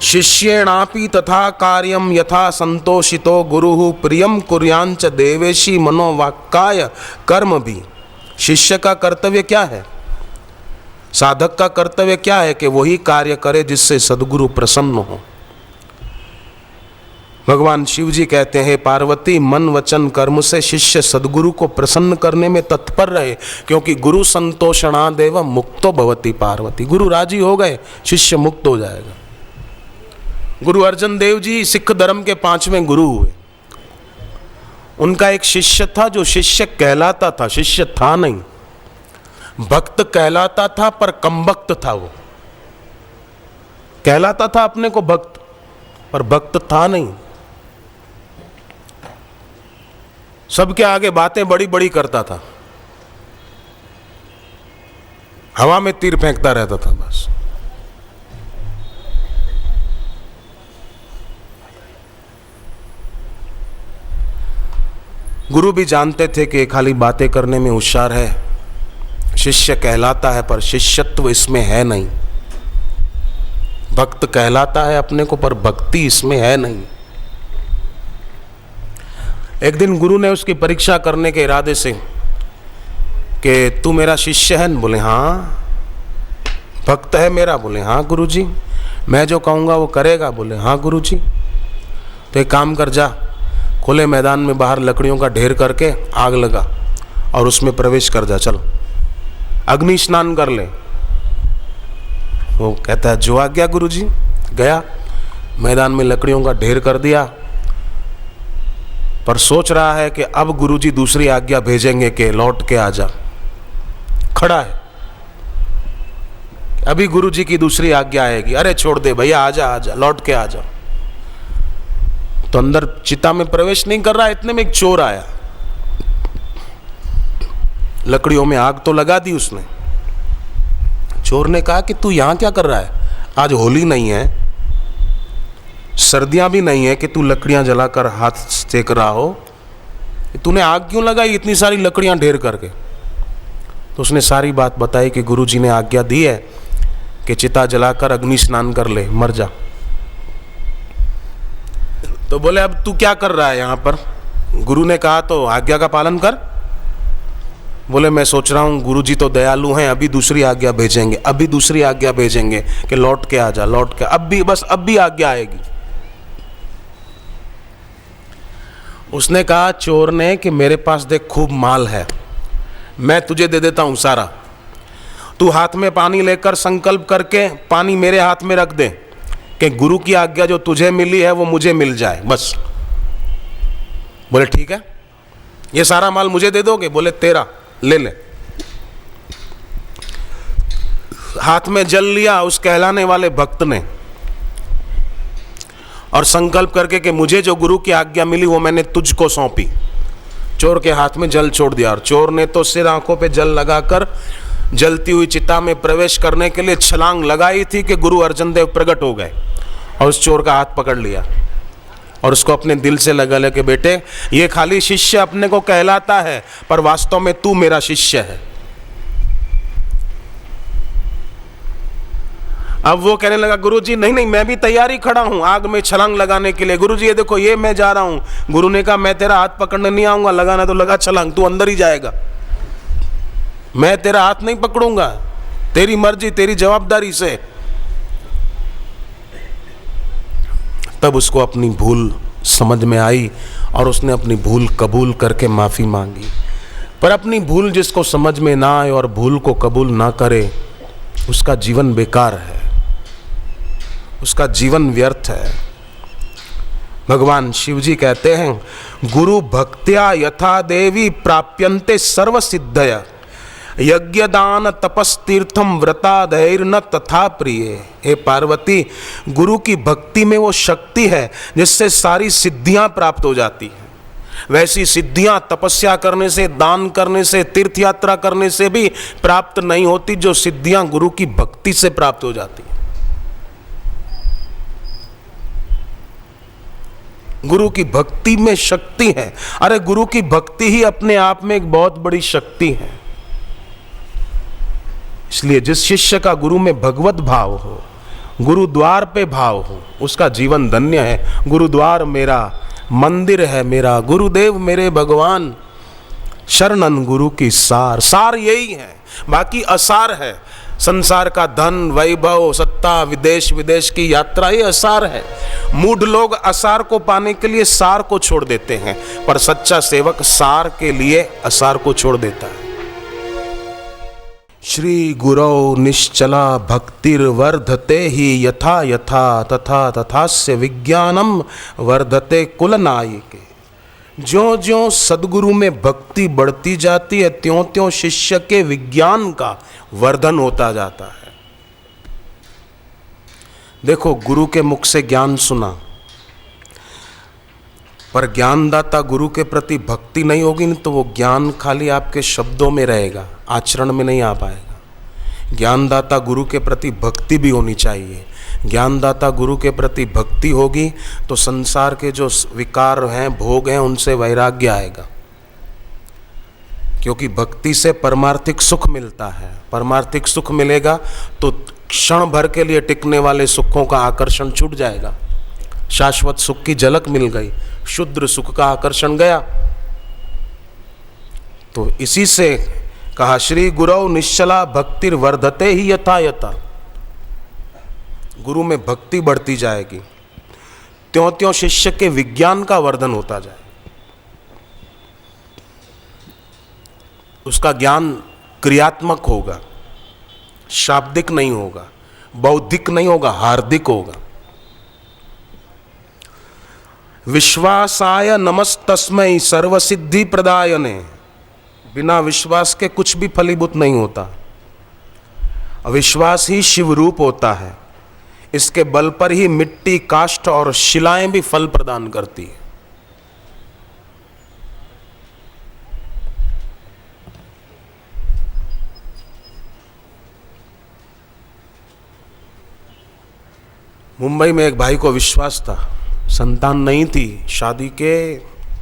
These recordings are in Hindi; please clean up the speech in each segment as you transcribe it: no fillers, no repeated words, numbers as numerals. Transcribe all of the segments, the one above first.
शिष्येणापि तथा कार्यम यथा संतोषितो गुरुः प्रियम कुर्यांच देवेशी मनोवाक्काय कर्म भी। शिष्य का कर्तव्य क्या है, साधक का कर्तव्य क्या है कि वही कार्य करे जिससे सद्गुरु प्रसन्न हो। भगवान शिव जी कहते हैं, पार्वती मन वचन कर्म से शिष्य सद्गुरु को प्रसन्न करने में तत्पर रहे, क्योंकि गुरु संतोषणादेव मुक्तो भवति पार्वती। गुरु राजी हो गए, शिष्य मुक्त हो जाएगा। गुरु अर्जन देव जी सिख धर्म के 5वें गुरु हुए। उनका एक शिष्य था जो शिष्य कहलाता था, शिष्य था नहीं, भक्त कहलाता था पर कम भक्त था। वो कहलाता था अपने को भक्त, पर भक्त था नहीं। सबके आगे बातें बड़ी बड़ी करता था, हवा में तीर फेंकता रहता था बस। गुरु भी जानते थे कि खाली बातें करने में होशियार है, शिष्य कहलाता है पर शिष्यत्व इसमें है नहीं, भक्त कहलाता है अपने को पर भक्ति इसमें है नहीं। एक दिन गुरु ने उसकी परीक्षा करने के इरादे से कि तू मेरा शिष्य है? बोले हाँ। भक्त है मेरा? बोले हाँ गुरुजी। मैं जो कहूँगा वो करेगा? बोले हाँ गुरुजी। तो एक काम कर, जा खुले मैदान में बाहर लकड़ियों का ढेर करके आग लगा और उसमें प्रवेश कर जा, चल अग्नि स्नान कर ले। वो कहता है जो आज्ञा गुरुजी। गया, मैदान में लकड़ियों का ढेर कर दिया, पर सोच रहा है कि अब गुरुजी दूसरी आज्ञा भेजेंगे कि लौट के आ जा। खड़ा है, अभी गुरुजी की दूसरी आज्ञा आएगी, अरे छोड़ दे भैया, आजा आजा, लौट के आ जा। तो अंदर चिता में प्रवेश नहीं कर रहा, इतने में एक चोर आया। लकड़ियों में आग तो लगा दी उसने। चोर ने कहा कि तू यहां क्या कर रहा है? आज होली नहीं है, सर्दियां भी नहीं है कि तू लकड़ियां जलाकर हाथ सेक रहा हो, तूने आग क्यों लगाई इतनी सारी लकड़ियां ढेर करके? तो उसने सारी बात बताई कि गुरुजी ने आज्ञा दी है कि चिता जलाकर अग्नि स्नान कर ले, मर जा। तो बोले अब तू क्या कर रहा है यहाँ पर? गुरु ने कहा तो आज्ञा का पालन कर। बोले मैं सोच रहा हूँ गुरुजी तो दयालु हैं, अभी दूसरी आज्ञा भेजेंगे, अभी दूसरी आज्ञा भेजेंगे कि लौट के आ जा, लौट के। अब भी बस, अब भी आज्ञा आएगी। उसने कहा चोर ने कि मेरे पास देख खूब माल है, मैं तुझे दे देता हूं सारा, तू हाथ में पानी लेकर संकल्प करके पानी मेरे हाथ में रख दे कि गुरु की आज्ञा जो तुझे मिली है वो मुझे मिल जाए, बस। बोले ठीक है। ये सारा माल मुझे दे दोगे? बोले तेरा, ले ले। हाथ में जल लिया उस कहलाने वाले भक्त ने और संकल्प करके कि मुझे जो गुरु की आज्ञा मिली वो मैंने तुझको सौंपी। चोर के हाथ में जल छोड़ दिया और चोर ने तो सिर आंखों पे जल लगाकर जलती हुई चिता में प्रवेश करने के लिए छलांग लगाई थी कि गुरु अर्जन देव प्रकट हो गए और उस चोर का हाथ पकड़ लिया और उसको अपने दिल से लगा ले कि बेटे ये खाली शिष्य अपने को कहलाता है पर वास्तव में तू मेरा शिष्य है। अब वो कहने लगा गुरुजी नहीं नहीं, मैं भी तैयारी खड़ा हूं आग में छलांग लगाने के लिए। गुरुजी ये देखो, ये मैं जा रहा हूं। गुरु ने कहा मैं तेरा हाथ पकड़ने नहीं आऊंगा, लगाना तो लगा छलांग, तू अंदर ही जाएगा, मैं तेरा हाथ नहीं पकड़ूंगा, तेरी मर्जी, तेरी जवाबदारी से। तब उसको अपनी भूल समझ में आई और उसने अपनी भूल कबूल करके माफी मांगी। पर अपनी भूल जिसको समझ में ना आए और भूल को कबूल ना करे, उसका जीवन बेकार है, उसका जीवन व्यर्थ है। भगवान शिव जी कहते हैं गुरु भक्त्या यथा देवी प्राप्यन्ते सर्व सिद्धय, यज्ञ दान तपस्तीर्थम व्रताधैर न तथा प्रिय। हे पार्वती, गुरु की भक्ति में वो शक्ति है जिससे सारी सिद्धियां प्राप्त हो जाती हैं। वैसी सिद्धियां तपस्या करने से, दान करने से, तीर्थ यात्रा करने से भी प्राप्त नहीं होती जो सिद्धियां गुरु की भक्ति से प्राप्त हो जाती हैं। गुरु की भक्ति में शक्ति है। अरे गुरु की भक्ति ही अपने आप में एक बहुत बड़ी शक्ति है। इसलिए जिस शिष्य का गुरु में भगवत भाव हो गुरुद्वार पे भाव हो, उसका जीवन धन्य है। गुरुद्वार मेरा, मंदिर है मेरा, गुरुदेव मेरे भगवान, शरणन गुरु की सार। सार यही है, बाकी असार है। संसार का धन, वैभव, सत्ता, विदेश विदेश की यात्रा, ये असार है। मूढ़ लोग असार को पाने के लिए सार को छोड़ देते हैं, पर सच्चा सेवक सार के लिए असार को छोड़ देता है। श्री गुरौ निश्चला भक्तिर्वर्धते ही यथा यथा तथा तथास्य विज्ञानम वर्धते कुलनायके। ज्यों ज्यों सदगुरु में भक्ति बढ़ती जाती है, त्यों त्यों शिष्य के विज्ञान का वर्धन होता जाता है। देखो, गुरु के मुख से ज्ञान सुना, पर ज्ञानदाता गुरु के प्रति भक्ति नहीं होगी न, तो वो ज्ञान खाली आपके शब्दों में रहेगा, आचरण में नहीं आ पाएगा। ज्ञानदाता गुरु के प्रति भक्ति भी होनी चाहिए। ज्ञानदाता गुरु के प्रति भक्ति होगी तो संसार के जो विकार हैं, भोग हैं, उनसे वैराग्य आएगा, क्योंकि भक्ति से परमार्थिक सुख मिलता है। परमार्थिक सुख मिलेगा तो क्षण भर के लिए टिकने वाले सुखों का आकर्षण छूट जाएगा। शाश्वत सुख की झलक मिल गई, शुद्र सुख का आकर्षण गया। तो इसी से कहा, श्री गुरौ निश्चला भक्तिर्वर्धते ही यथा यथा। गुरु में भक्ति बढ़ती जाएगी, त्यों त्यों शिष्य के विज्ञान का वर्धन होता जाए। उसका ज्ञान क्रियात्मक होगा, शाब्दिक नहीं होगा, बौद्धिक नहीं होगा, हार्दिक होगा। विश्वासाय नमस्तस्मै सर्वसिद्धि प्रदायने। बिना विश्वास के कुछ भी फलीभूत नहीं होता। विश्वास ही शिव रूप होता है। इसके बल पर ही मिट्टी, काष्ठ और शिलाएं भी फल प्रदान करती है। मुंबई में एक भाई को विश्वास था, संतान नहीं थी, शादी के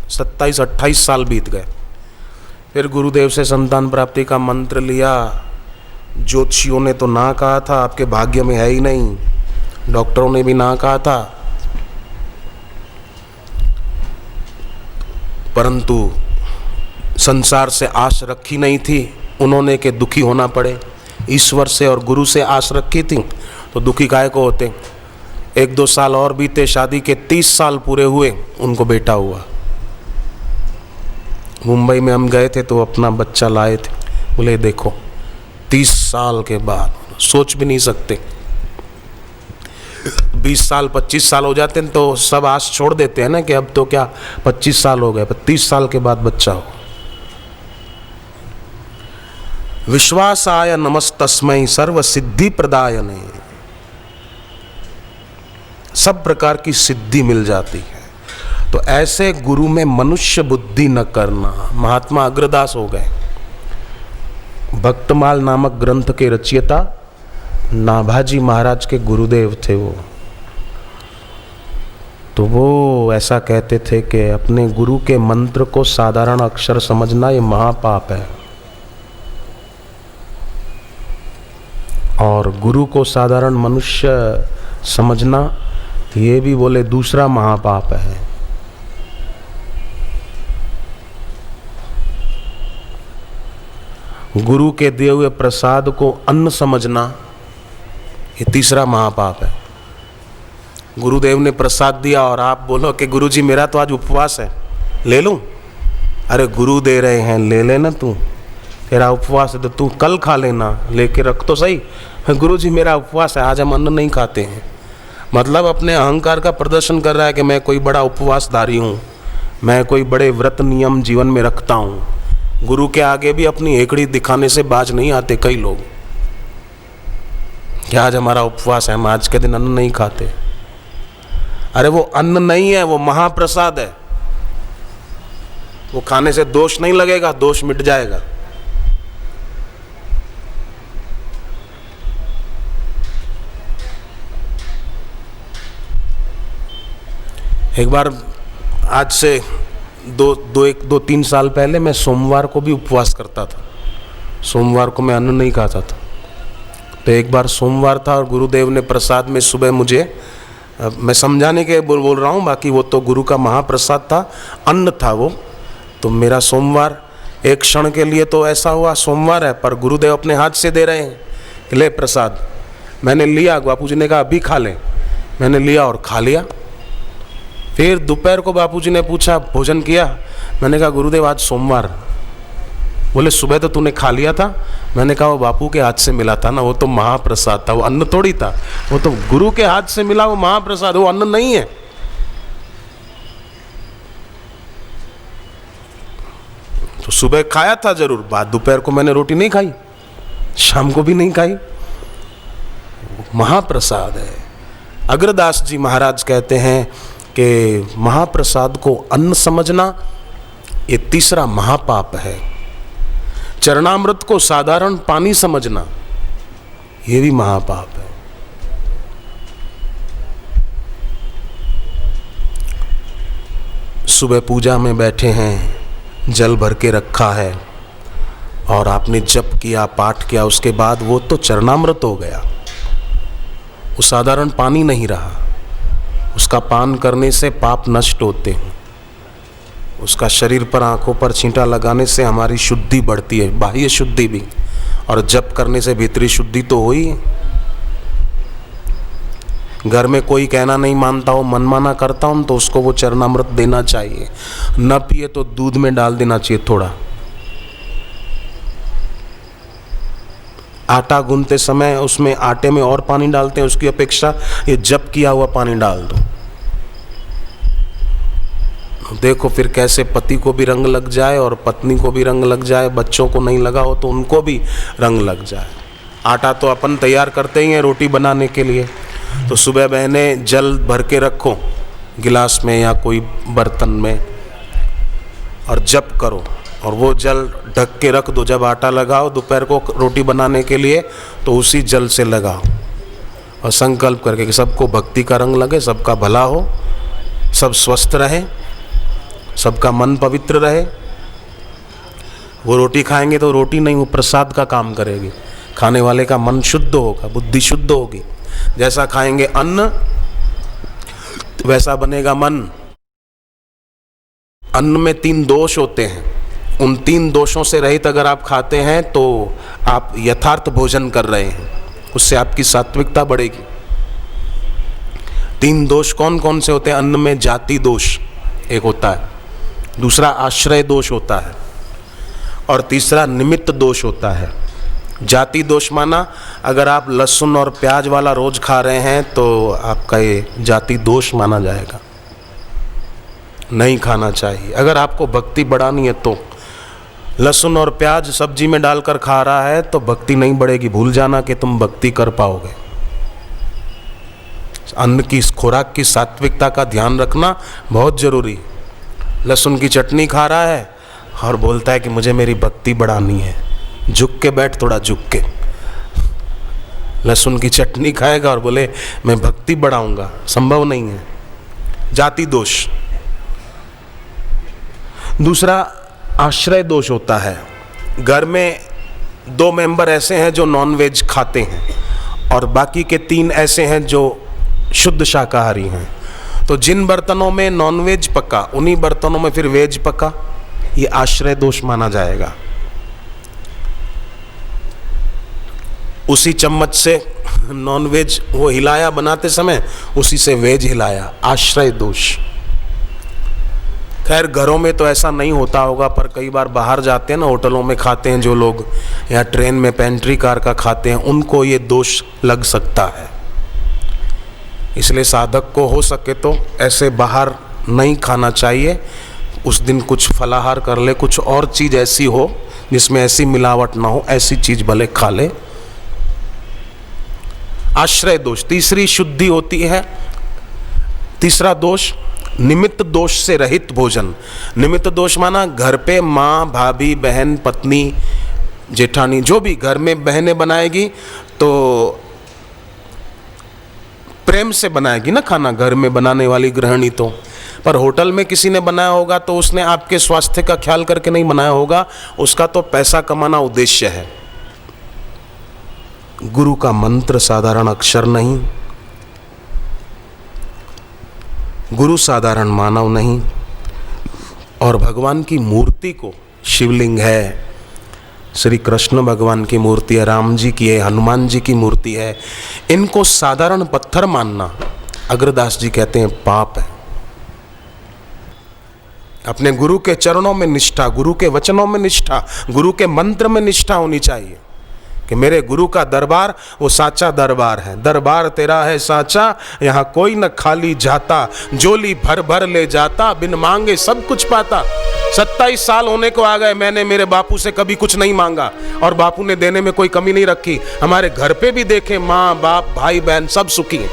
27-28 साल बीत गए। फिर गुरुदेव से संतान प्राप्ति का मंत्र लिया। ज्योतिषियों ने तो ना कहा था, आपके भाग्य में है ही नहीं। डॉक्टरों ने भी ना कहा था, परंतु संसार से आश रखी नहीं थी उन्होंने कि दुखी होना पड़े। ईश्वर से और गुरु से आश रखी थी तो दुखी काहे को होते। 1-2 साल और बीते, शादी के 30 साल पूरे हुए, उनको बेटा हुआ। मुंबई में हम गए थे तो अपना बच्चा लाए थे। बोले देखो, 30 साल के बाद, सोच भी नहीं सकते। 20 साल 25 साल हो जाते हैं तो सब आस छोड़ देते हैं ना कि अब तो क्या 25 साल हो गए, पर 30 साल के बाद बच्चा हो। विश्वासाय नमस्तस्मै सर्व सिद्धि प्रदायने। सब प्रकार की सिद्धि मिल जाती है। तो ऐसे गुरु में मनुष्य बुद्धि न करना। महात्मा अग्रदास हो गए, भक्तमाल नामक ग्रंथ के रचयिता नाभाजी महाराज के गुरुदेव थे वो। तो वो ऐसा कहते थे कि अपने गुरु के मंत्र को साधारण अक्षर समझना ये महापाप है, और गुरु को साधारण मनुष्य समझना ये भी बोले दूसरा महापाप है। गुरु के दिए हुए प्रसाद को अन्न समझना ये तीसरा महापाप है। गुरुदेव ने प्रसाद दिया और आप बोलो कि गुरुजी मेरा तो आज उपवास है, ले लूं? अरे गुरु दे रहे हैं, ले लेना तू, तेरा उपवास है तो तू कल खा लेना, लेके रख तो सही। गुरुजी मेरा उपवास है, आज हम अन्न नहीं खाते हैं। मतलब अपने अहंकार का प्रदर्शन कर रहा है कि मैं कोई बड़ा उपवासधारी हूँ, मैं कोई बड़े व्रत नियम जीवन में रखता हूँ। गुरु के आगे भी अपनी हेकड़ी दिखाने से बाज नहीं आते कई लोग कि आज हमारा उपवास है, हम आज के दिन अन्न नहीं खाते। अरे वो अन्न नहीं है, वो महाप्रसाद है। वो खाने से दोष नहीं लगेगा, दोष मिट जाएगा। एक बार आज से 2-3 साल पहले मैं सोमवार को भी उपवास करता था। सोमवार को मैं अन्न नहीं खाता था। तो एक बार सोमवार था और गुरुदेव ने प्रसाद में सुबह मुझे, मैं समझाने के बोल रहा हूँ, बाकी वो तो गुरु का महाप्रसाद था, अन्न था वो। तो मेरा सोमवार एक क्षण के लिए तो ऐसा हुआ सोमवार है, पर गुरुदेव अपने हाथ से दे रहे हैं कि ले प्रसाद। मैंने लिया, बापू जी ने कहा अभी खा ले, मैंने लिया और खा लिया। फिर दोपहर को बापू जी ने पूछा भोजन किया, मैंने कहा गुरुदेव आज सोमवार। बोले सुबह तो तूने खा लिया था। मैंने कहा वो बापू के हाथ से मिला था ना, वो तो महाप्रसाद था, वो अन्न थोड़ी था, वो तो गुरु के हाथ से मिला, वो महाप्रसाद, वो अन्न नहीं है। तो सुबह खाया था जरूर, बाद दोपहर को मैंने रोटी नहीं खाई, शाम को भी नहीं खाई, महाप्रसाद है। अग्रदास जी महाराज कहते हैं कि महाप्रसाद को अन्न समझना ये तीसरा महापाप है। चरणामृत को साधारण पानी समझना ये भी महापाप है। सुबह पूजा में बैठे हैं, जल भर के रखा है और आपने जप किया, पाठ किया, उसके बाद वो तो चरणामृत हो गया, वो साधारण पानी नहीं रहा। उसका पान करने से पाप नष्ट होते हैं, उसका शरीर पर, आंखों पर छींटा लगाने से हमारी शुद्धि बढ़ती है, बाह्य शुद्धि भी, और जप करने से भीतरी शुद्धि तो हुई। घर में कोई कहना नहीं मानता हो, मनमाना करता हूं, तो उसको वो चरणामृत देना चाहिए। न पिए तो दूध में डाल देना चाहिए थोड़ा। आटा गूंथते समय उसमें आटे में और पानी डालते हैं, उसकी अपेक्षा ये जप किया हुआ पानी डाल दो। देखो फिर कैसे पति को भी रंग लग जाए और पत्नी को भी रंग लग जाए, बच्चों को नहीं लगा हो तो उनको भी रंग लग जाए। आटा तो अपन तैयार करते ही हैं रोटी बनाने के लिए। तो सुबह बहने जल भर के रखो गिलास में या कोई बर्तन में और जप करो, और वो जल ढक के रख दो। जब आटा लगाओ दोपहर को रोटी बनाने के लिए तो उसी जल से लगाओ और संकल्प करके कि सबको भक्ति का रंग लगे, सबका भला हो, सब स्वस्थ रहे, सबका मन पवित्र रहे। वो रोटी खाएंगे तो रोटी नहीं, वो प्रसाद का काम करेगी। खाने वाले का मन शुद्ध होगा, बुद्धि शुद्ध होगी। जैसा खाएंगे अन्न वैसा बनेगा मन। अन्न में 3 दोष होते हैं, उन 3 दोषों से रहित अगर आप खाते हैं तो आप यथार्थ भोजन कर रहे हैं, उससे आपकी सात्विकता बढ़ेगी। 3 दोष कौन कौन से होते हैं अन्न में? जाति दोष एक होता है, दूसरा आश्रय दोष होता है, और तीसरा निमित्त दोष होता है। जाति दोष माना अगर आप लहसुन और प्याज वाला रोज खा रहे हैं तो आपका ये जाति दोष माना जाएगा, नहीं खाना चाहिए। अगर आपको भक्ति बढ़ानी है तो लहसुन और प्याज सब्जी में डालकर खा रहा है तो भक्ति नहीं बढ़ेगी, भूल जाना कि तुम भक्ति कर पाओगे। अन्न की खुराक की सात्विकता का ध्यान रखना बहुत जरूरी। लहसुन की चटनी खा रहा है और बोलता है कि मुझे मेरी भक्ति बढ़ानी है, झुक के बैठ, थोड़ा झुक के। लहसुन की चटनी खाएगा और बोले मैं भक्ति बढ़ाऊंगा, संभव नहीं है, जाति दोष। दूसरा आश्रय दोष होता है। घर में 2 मेंबर ऐसे हैं जो नॉनवेज खाते हैं और बाकी के 3 ऐसे हैं जो शुद्ध शाकाहारी हैं, तो जिन बर्तनों में नॉनवेज पका उन्हीं बर्तनों में फिर वेज पका, ये आश्रय दोष माना जाएगा। उसी चम्मच से नॉनवेज वो हिलाया बनाते समय, उसी से वेज हिलाया, आश्रय दोष। खैर घरों में तो ऐसा नहीं होता होगा, पर कई बार बाहर जाते हैं ना, होटलों में खाते हैं जो लोग, या ट्रेन में पेंट्री कार का खाते हैं, उनको ये दोष लग सकता है। इसलिए साधक को हो सके तो ऐसे बाहर नहीं खाना चाहिए। उस दिन कुछ फलाहार कर ले, कुछ और चीज़ ऐसी हो जिसमें ऐसी मिलावट ना हो, ऐसी चीज़ भले खा ले। आश्रय दोष। तीसरी शुद्धि होती है, तीसरा दोष निमित्त दोष से रहित भोजन। निमित्त दोष माना घर पे माँ, भाभी, बहन, पत्नी, जेठानी, जो भी घर में बहनें बनाएगी तो प्रेम से बनाएगी ना खाना, घर में बनाने वाली गृहिणी तो। पर होटल में किसी ने बनाया होगा तो उसने आपके स्वास्थ्य का ख्याल करके नहीं बनाया होगा, उसका तो पैसा कमाना उद्देश्य है। गुरु का मंत्र साधारण अक्षर नहीं, गुरु साधारण मानव नहीं, और भगवान की मूर्ति को, शिवलिंग है, श्री कृष्ण भगवान की मूर्ति है, राम जी की है, हनुमान जी की मूर्ति है, इनको साधारण पत्थर मानना, अग्रदास जी कहते हैं पाप है। अपने गुरु के चरणों में निष्ठा, गुरु के वचनों में निष्ठा, गुरु के मंत्र में निष्ठा होनी चाहिए कि मेरे गुरु का दरबार वो साचा दरबार है, दरबार तेरा है साचा, यहाँ कोई न खाली जाता, जोली भर भर ले जाता, बिन मांगे सब कुछ पाता। 27 साल होने को आ गए, मैंने मेरे बापू से कभी कुछ नहीं मांगा और बापू ने देने में कोई कमी नहीं रखी। हमारे घर पे भी देखे, माँ बाप भाई बहन सब सुखी हैं।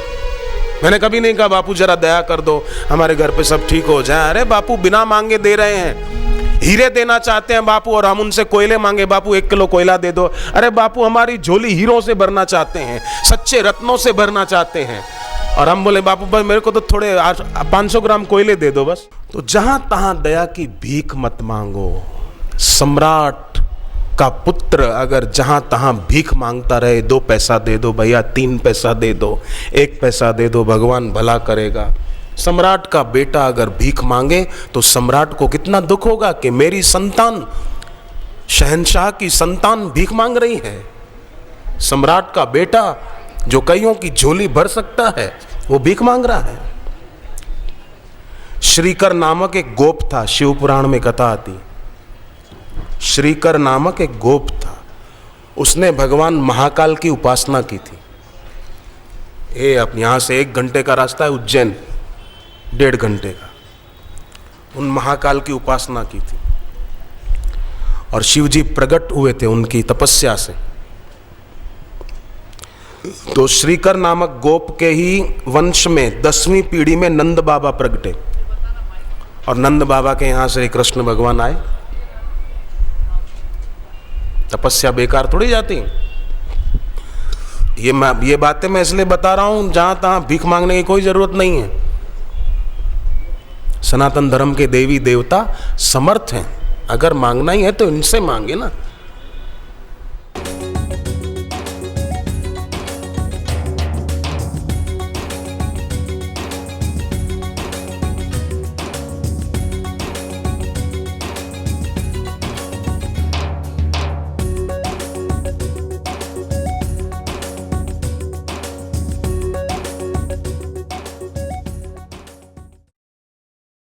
मैंने कभी नहीं कहा बापू जरा दया कर दो, हमारे घर पे सब ठीक हो जाए। अरे बापू बिना मांगे दे रहे हैं। हीरे देना चाहते हैं बापू और हम उनसे कोयले मांगे, बापू 1 किलो कोयला दे दो। अरे बापू हमारी झोली हीरों से भरना चाहते हैं, सच्चे रत्नों से भरना चाहते हैं, और हम बोले बापू बस मेरे को तो थोड़े 500 ग्राम कोयले दे दो बस। तो जहां तहां दया की भीख मत मांगो। सम्राट का पुत्र अगर जहां तहां भीख मांगता रहे, 2 पैसा दे दो भैया, 3 पैसा दे दो, 1 पैसा दे दो, भगवान भला करेगा। सम्राट का बेटा अगर भीख मांगे तो सम्राट को कितना दुख होगा कि मेरी संतान, शहंशाह की संतान भीख मांग रही है। सम्राट का बेटा जो कईयों की झोली भर सकता है वो भीख मांग रहा है। श्रीकर नामक एक गोप था, शिव पुराण में कथा आती। श्रीकर नामक एक गोप था, उसने भगवान महाकाल की उपासना की थी। अब यहां से 1 घंटे का रास्ता है उज्जैन, 1.5 घंटे का। उन महाकाल की उपासना की थी और शिव जी प्रकट हुए थे उनकी तपस्या से। तो श्रीकर नामक गोप के ही वंश में 10वीं पीढ़ी में नंद बाबा प्रगटे और नंद बाबा के यहां श्री कृष्ण भगवान आए। तपस्या बेकार थोड़ी जाती। ये बातें मैं इसलिए बता रहा हूं, जहां तहां भीख मांगने की कोई जरूरत नहीं है। सनातन धर्म के देवी देवता समर्थ हैं, अगर मांगना ही है तो इनसे मांगे ना।